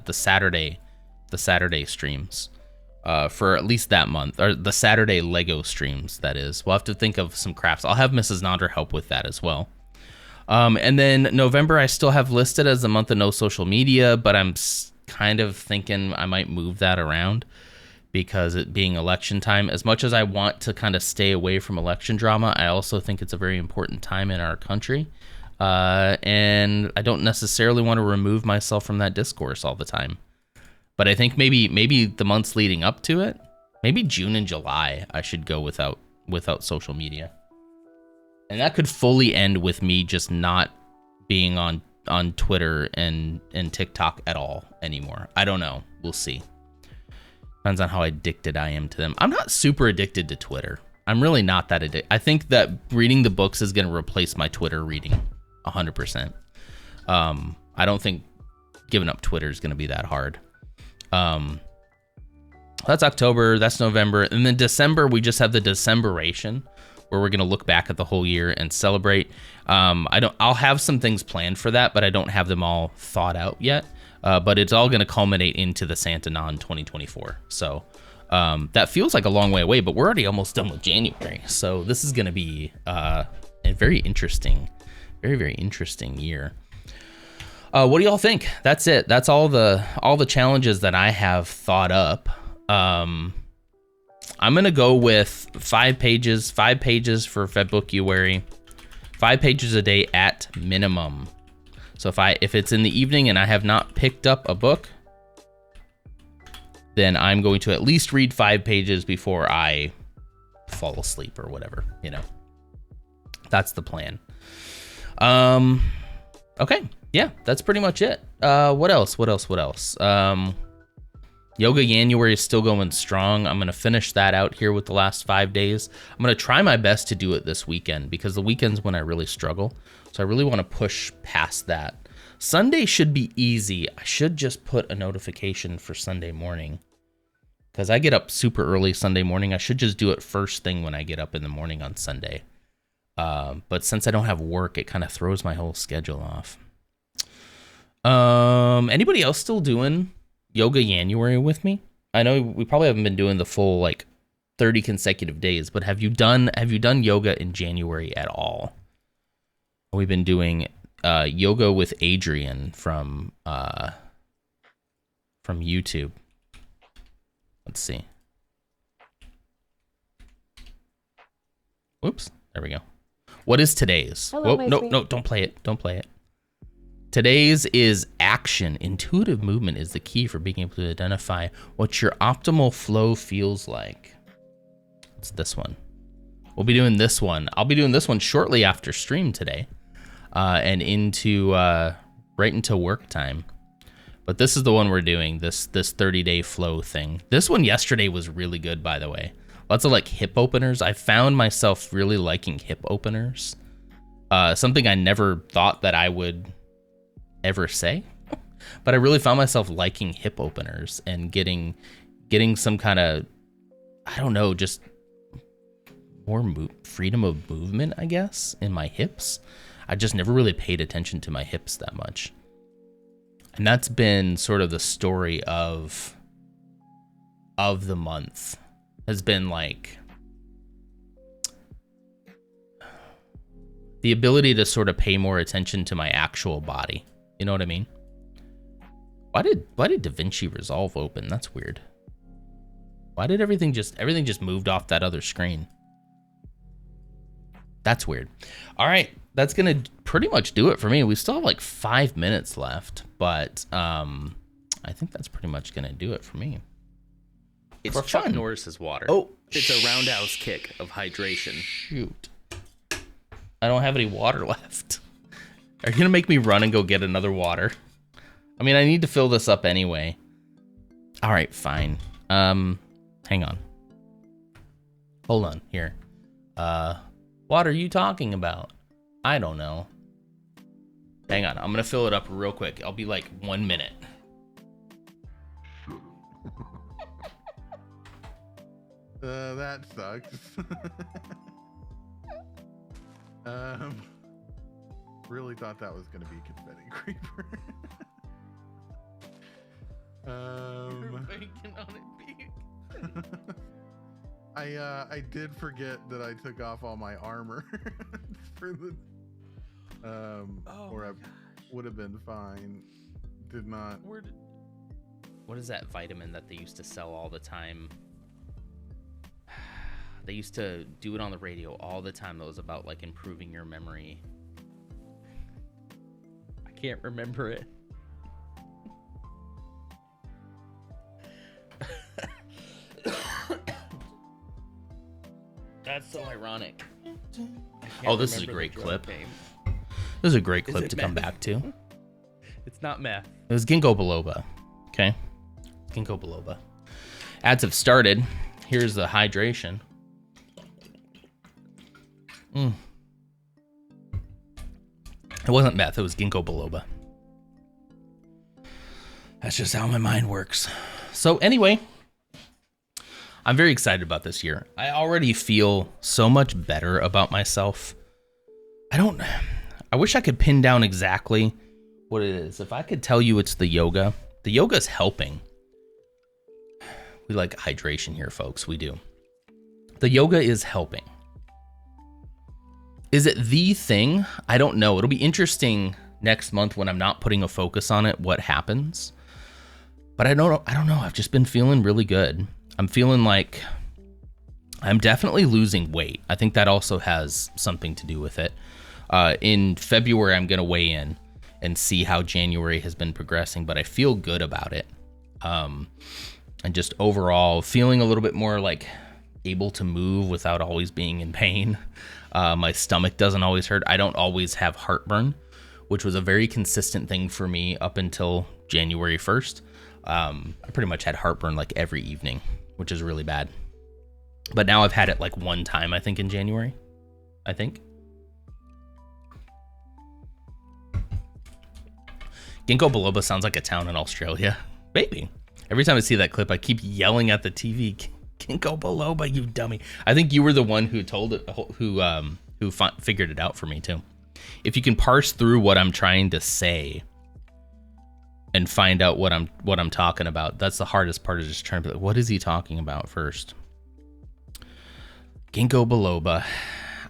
Saturday streams. For at least that month, or the Saturday Lego streams, that is. We'll have to think of some crafts. I'll have Mrs. Nonder help with that as well. And then November, I still have listed as a month of no social media, but I'm kind of thinking I might move that around because it being election time, as much as I want to kind of stay away from election drama, I also think it's a very important time in our country. And I don't necessarily want to remove myself from that discourse all the time. But I think maybe the months leading up to it, maybe June and July, I should go without social media. And that could fully end with me just not being on Twitter and TikTok at all anymore. I don't know. We'll see. Depends on how addicted I am to them. I'm not super addicted to Twitter. I'm really not that addicted. I think that reading the books is going to replace my Twitter reading 100%. I don't think giving up Twitter is going to be that hard. That's October, that's November, and then December we just have the Decemberation, where we're gonna look back at the whole year and celebrate. I'll have some things planned for that, but I don't have them all thought out yet. But it's all gonna culminate into the Santanon 2024. So that feels like a long way away, but we're already almost done with January. So this is gonna be a very interesting year. What do y'all think? That's it. That's all the challenges that I have thought up. I'm gonna go with 5 pages for Febookuary, 5 pages a day at minimum. So if it's in the evening and I have not picked up a book, then I'm going to at least read 5 pages before I fall asleep or whatever, you know. That's the plan. Okay. Yeah, that's pretty much it. What else? Yoga Yanuary is still going strong. I'm going to finish that out here with the last 5 days. I'm going to try my best to do it this weekend because the weekend's when I really struggle. So I really want to push past that. Sunday should be easy. I should just put a notification for Sunday morning because I get up super early Sunday morning. I should just do it first thing when I get up in the morning on Sunday. But since I don't have work, it kind of throws my whole schedule off. Anybody else still doing Yoga Yanuary with me? I know we probably haven't been doing the full 30 consecutive days, but have you done yoga in January at all? We've been doing yoga with Adrian from YouTube. Let's see. Whoops, there we go. What is today's? Hello, no, don't play it. Don't play it. Today's is action. Intuitive movement is the key for being able to identify what your optimal flow feels like. It's this one. We'll be doing this one. I'll be doing this one shortly after stream today, and into right into work time. But this is the one we're doing, this 30-day flow thing. This one yesterday was really good, by the way. Lots of like hip openers. I found myself really liking hip openers. Something I never thought that I would ever say, but I really found myself liking hip openers and getting some kind of, I don't know, just more freedom of movement, I guess, in my hips. I just never really paid attention to my hips that much. And that's been sort of the story of the month, has been like the ability to sort of pay more attention to my actual body. You know what I mean? Why did DaVinci Resolve open? That's weird. Why did everything just moved off that other screen? That's weird. All right, that's gonna pretty much do it for me. We still have like 5 minutes left, but I think that's pretty much gonna do it for me. It's for Chuck fun. Norris's water. Oh, it's a roundhouse kick of hydration. Shoot, I don't have any water left. Are you gonna make me run and go get another water? I mean, I need to fill this up anyway. All right, fine. Hang on. Hold on here. What are you talking about? I don't know. Hang on, I'm gonna fill it up real quick. I'll be like 1 minute. That sucks. Really thought that was gonna be Confetti Creeper. You're banking on it being. I did forget that I took off all my armor for the or I would have been fine. Did not. What is that vitamin that they used to sell all the time? They used to do it on the radio all the time. That was about like improving your memory. I can't remember it. That's so ironic. Oh, this is a great clip. This is a great clip to come back to. It's not meth. It was ginkgo biloba. Okay. Ginkgo biloba. Ads have started. Here's the hydration. It wasn't meth, it was ginkgo biloba. That's just how my mind works. So anyway, I'm very excited about this year. I already feel so much better about myself. I wish I could pin down exactly what it is. If I could tell you it's the yoga's helping. We like hydration here, folks. We do. The yoga is helping. Is it the thing? I don't know. It'll be interesting next month when I'm not putting a focus on it, what happens. But I don't know. I've just been feeling really good. I'm feeling like I'm definitely losing weight. I think that also has something to do with it. In February, I'm going to weigh in and see how January has been progressing, but I feel good about it. And just overall feeling a little bit more like able to move without always being in pain. My stomach doesn't always hurt. I don't always have heartburn, which was a very consistent thing for me up until January 1st. I pretty much had heartburn like every evening, which is really bad. But now I've had it like one time, I think, in January. I think. Ginkgo biloba sounds like a town in Australia. Maybe. Every time I see that clip, I keep yelling at the TV, Ginkgo biloba, you dummy. I think you were the one who told it, who figured it out for me too. If you can parse through what I'm trying to say and find out what I'm talking about, that's the hardest part, is just trying to be like, what is he talking about first? Ginkgo biloba.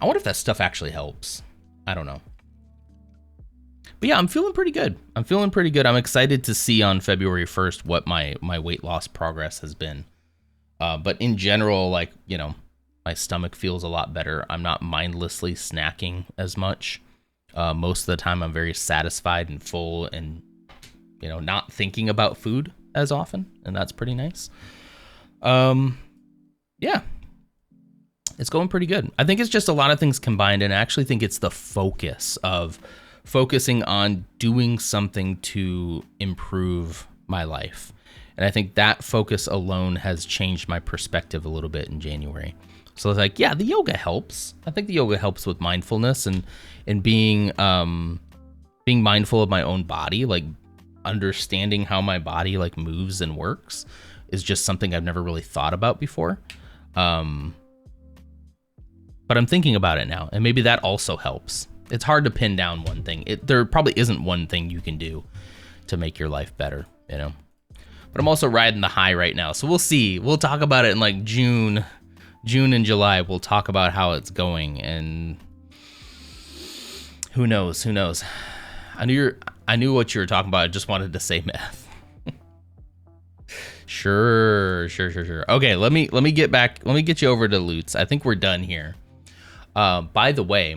I wonder if that stuff actually helps. I don't know. But yeah, I'm feeling pretty good. I'm excited to see on February 1st what my weight loss progress has been. But in general, like, you know, My stomach feels a lot better. I'm not mindlessly snacking as much. Most of the time I'm very satisfied and full and, you know, not thinking about food as often. And that's pretty nice. Yeah. It's going pretty good. I think it's just a lot of things combined, and I actually think it's the focus of focusing on doing something to improve my life. And I think that focus alone has changed my perspective a little bit in January. So it's like, yeah, the yoga helps. I think the yoga helps with mindfulness and being mindful of my own body, like understanding how my body like moves and works is just something I've never really thought about before. But I'm thinking about it now, and maybe that also helps. It's hard to pin down one thing. There probably isn't one thing you can do to make your life better, you know? But I'm also riding the high right now, so we'll see. We'll talk about it in like June and July. We'll talk about how it's going, and who knows? I knew what you were talking about. I just wanted to say meth. Sure. Okay, let me get back. Let me get you over to Lutz. I think we're done here. By the way,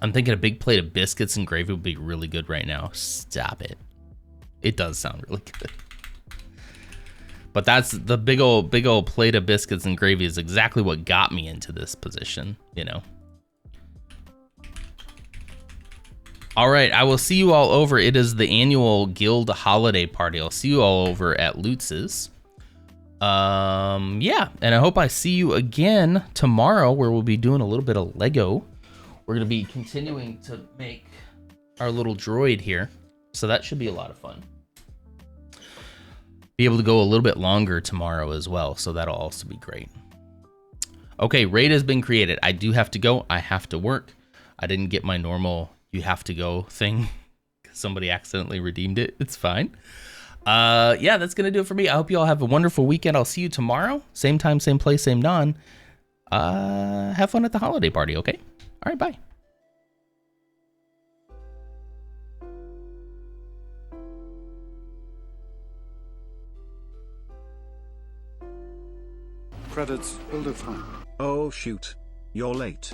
I'm thinking a big plate of biscuits and gravy would be really good right now. Stop it. It does sound really good. But that's the big old plate of biscuits and gravy is exactly what got me into this position, you know. All right, I will see you all over. It is the annual guild holiday party. I'll see you all over at Lutz's. Yeah, and I hope I see you again tomorrow, where we'll be doing a little bit of Lego. We're gonna be continuing to make our little droid here, so that should be a lot of fun. Be able to go a little bit longer tomorrow as well, so that'll also be great. Okay, raid has been created. I do have to go. I have to work. I didn't get my normal you have to go thing. Somebody accidentally redeemed it. It's fine. Yeah, that's gonna do it for me. I hope you all have a wonderful weekend. I'll see you tomorrow. Same time, same place, same dawn. Have fun at the holiday party, okay? All right, bye. Credits will define. Oh shoot. You're late.